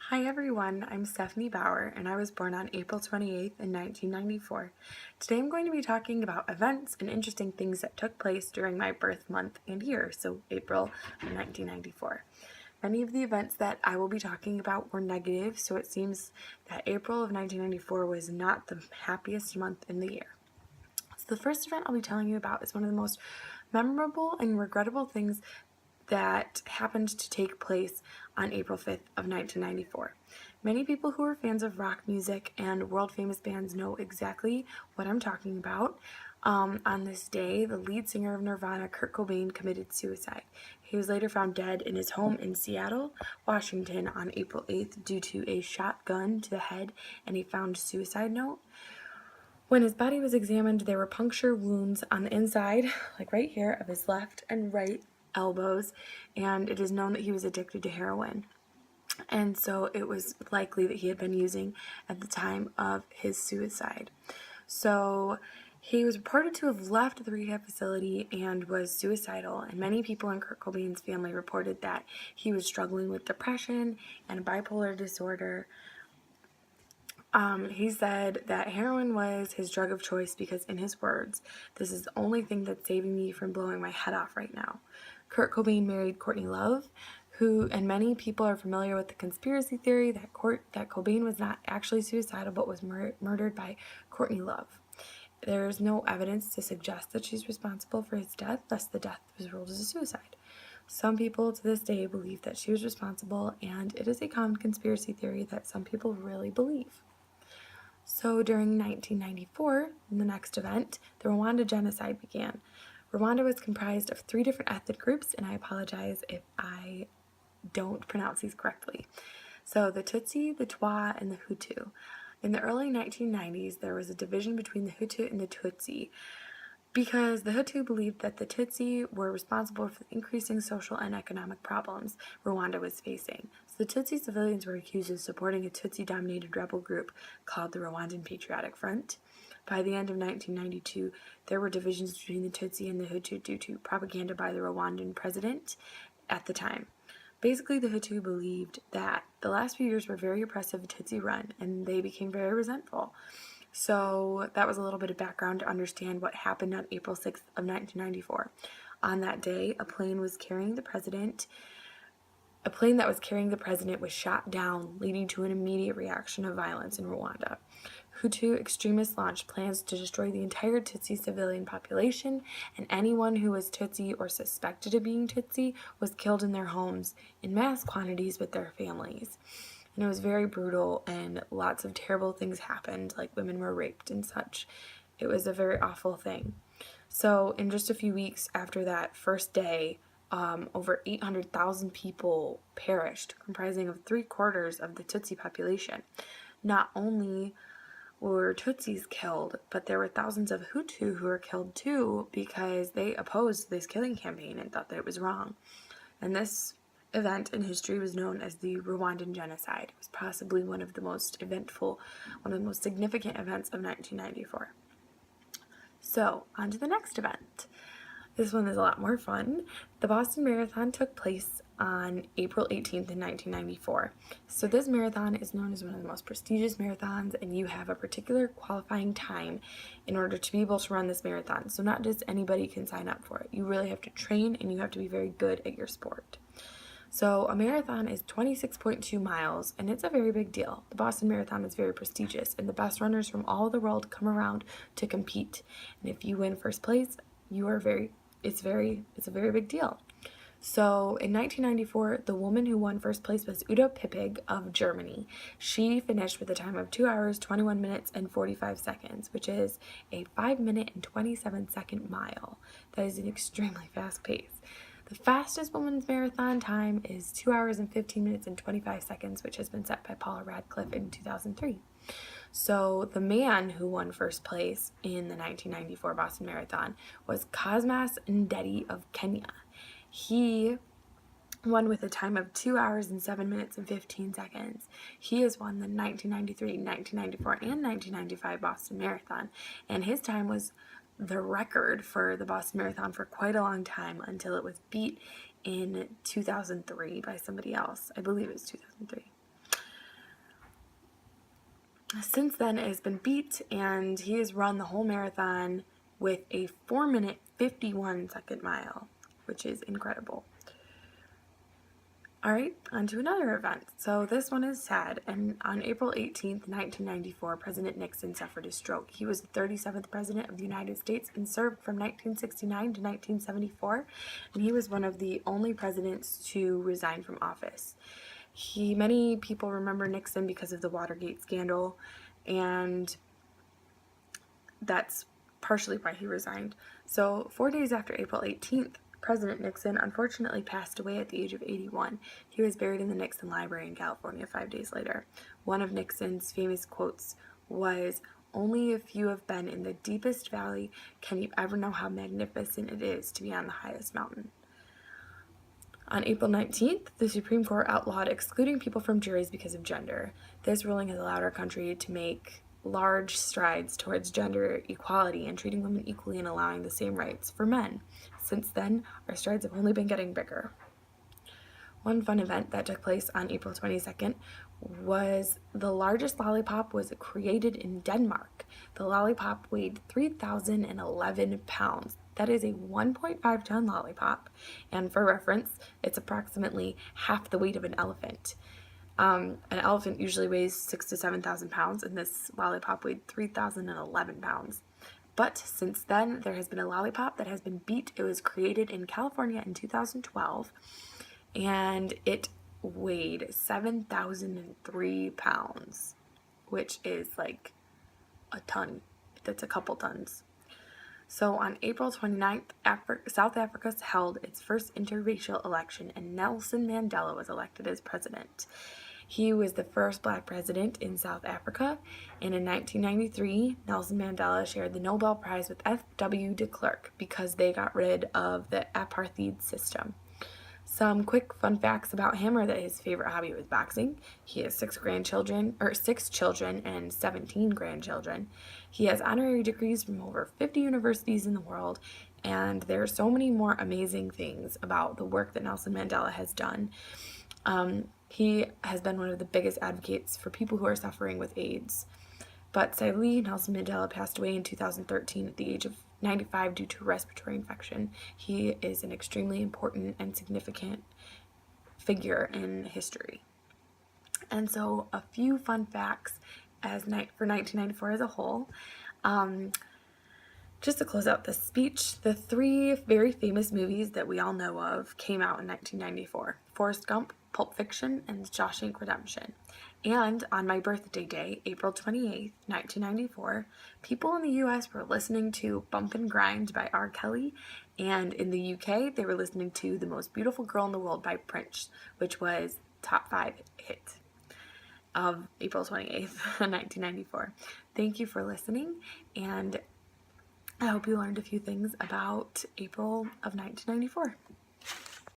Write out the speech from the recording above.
Hi everyone, I'm Stephanie Bauer and I was born on April 28th in 1994. Today I'm going to be talking about events and interesting things that took place during my birth month and year, so April of 1994. Many of the events that I will be talking about were negative, so it seems that April of 1994 was not the happiest month in the year. So the first event I'll be telling you about is one of the most memorable and regrettable things that happened to take place on April 5th of 1994. Many people who are fans of rock music and world-famous bands know exactly what I'm talking about. On this day, the lead singer of Nirvana, Kurt Cobain, committed suicide. He was later found dead in his home in Seattle, Washington on April 8th due to a shotgun to the head and a found suicide note. When his body was examined, there were puncture wounds on the inside, like right here, of his left and right elbows, and it is known that he was addicted to heroin. And so it was likely that he had been using at the time of his suicide. So he was reported to have left the rehab facility and was suicidal, and many people in Kurt Cobain's family reported that he was struggling with depression and bipolar disorder. He said that heroin was his drug of choice because, in his words, "This is the only thing that's saving me from blowing my head off right now." Kurt Cobain married Courtney Love, and many people are familiar with the conspiracy theory that Cobain was not actually suicidal but was murdered by Courtney Love. There is no evidence to suggest that she's responsible for his death, thus the death was ruled as a suicide. Some people to this day believe that she was responsible, and it is a common conspiracy theory that some people really believe. So during 1994, in the next event, the Rwanda genocide began. Rwanda was comprised of 3 different ethnic groups, and I apologize if I don't pronounce these correctly. So the Tutsi, the Twa, and the Hutu. In the early 1990s, there was a division between the Hutu and the Tutsi, because the Hutu believed that the Tutsi were responsible for the increasing social and economic problems Rwanda was facing. So the Tutsi civilians were accused of supporting a Tutsi-dominated rebel group called the Rwandan Patriotic Front. By the end of 1992, there were divisions between the Tutsi and the Hutu due to propaganda by the Rwandan president at the time. Basically, the Hutu believed that the last few years were very oppressive Tutsi run, and they became very resentful. So that was a little bit of background to understand what happened on April 6th of 1994. On that day, a plane that was carrying the president was shot down, leading to an immediate reaction of violence in Rwanda. Hutu extremists launched plans to destroy the entire Tutsi civilian population, and anyone who was Tutsi or suspected of being Tutsi was killed in their homes in mass quantities with their families. And it was very brutal, and lots of terrible things happened, like women were raped and such. It was a very awful thing. So in just a few weeks after that first day, over 800,000 people perished, comprising of 3/4 of the Tutsi population. Not only were Tutsis killed, but there were thousands of Hutu who were killed too because they opposed this killing campaign and thought that it was wrong. And this event in history was known as the Rwandan genocide. It was possibly one of the most significant events of 1994. So, on to the next event. This one is a lot more fun. The Boston Marathon took place on April 18th in 1994. So this marathon is known as one of the most prestigious marathons, and you have a particular qualifying time in order to be able to run this marathon. So not just anybody can sign up for it. You really have to train, and you have to be very good at your sport. So a marathon is 26.2 miles, and it's a very big deal. The Boston Marathon is very prestigious, and the best runners from all over the world come around to compete. And if you win first place, it's a very big deal. So in 1994, the woman who won first place was Uta Pippig of Germany. She finished with a time of 2 hours, 21 minutes, and 45 seconds, which is a 5-minute and 27-second mile. That is an extremely fast pace. The fastest women's marathon time is 2 hours and 15 minutes and 25 seconds, which has been set by Paula Radcliffe in 2003. So the man who won first place in the 1994 Boston Marathon was Cosmas Ndeti of Kenya. He won with a time of 2 hours and 7 minutes and 15 seconds. He has won the 1993, 1994, and 1995 Boston Marathon, and his time was the record for the Boston Marathon for quite a long time until it was beat in 2003 by somebody else. I believe it was 2003. Since then, it has been beat, and he has run the whole marathon with a 4-minute 51-second mile, which is incredible. All right, on to another event. So this one is sad. And on April 18th, 1994, President Nixon suffered a stroke. He was the 37th President of the United States and served from 1969 to 1974. And he was one of the only presidents to resign from office. Many people remember Nixon because of the Watergate scandal, and that's partially why he resigned. So 4 days after April 18th, President Nixon unfortunately passed away at the age of 81. He was buried in the Nixon Library in California 5 days later. One of Nixon's famous quotes was, "Only if you have been in the deepest valley can you ever know how magnificent it is to be on the highest mountain." On April 19th, the Supreme Court outlawed excluding people from juries because of gender. This ruling has allowed our country to make large strides towards gender equality and treating women equally and allowing the same rights for men. Since then, our strides have only been getting bigger. One fun event that took place on April 22nd was the largest lollipop was created in Denmark. The lollipop weighed 3,011 pounds. That is a 1.5-ton lollipop, and for reference, it's approximately half the weight of an elephant. An elephant usually weighs 6,000 to 7,000 pounds, and this lollipop weighed 3,011 pounds. But since then, there has been a lollipop that has been beat. It was created in California in 2012, and it weighed 7,003 pounds, which is like a ton. That's a couple tons. So on April 29th, South Africa held its first interracial election, and Nelson Mandela was elected as president. He was the first black president in South Africa, and in 1993, Nelson Mandela shared the Nobel Prize with F.W. de Klerk because they got rid of the apartheid system. Some quick fun facts about him are that his favorite hobby was boxing. He has 6 children and 17 grandchildren. He has honorary degrees from over 50 universities in the world, and there are so many more amazing things about the work that Nelson Mandela has done. He has been one of the biggest advocates for people who are suffering with AIDS. But sadly, Nelson Mandela passed away in 2013 at the age of 95 due to respiratory infection. He is an extremely important and significant figure in history. And so a few fun facts for 1994 as a whole. Just to close out this speech, the 3 very famous movies that we all know of came out in 1994. Forrest Gump, Pulp Fiction, and Shawshank Redemption. And on my birthday day, April 28th, 1994, people in the US were listening to Bump and Grind by R. Kelly, and in the UK, they were listening to The Most Beautiful Girl in the World by Prince, which was top 5 hit of April 28th, 1994. Thank you for listening, and I hope you learned a few things about April of 1994.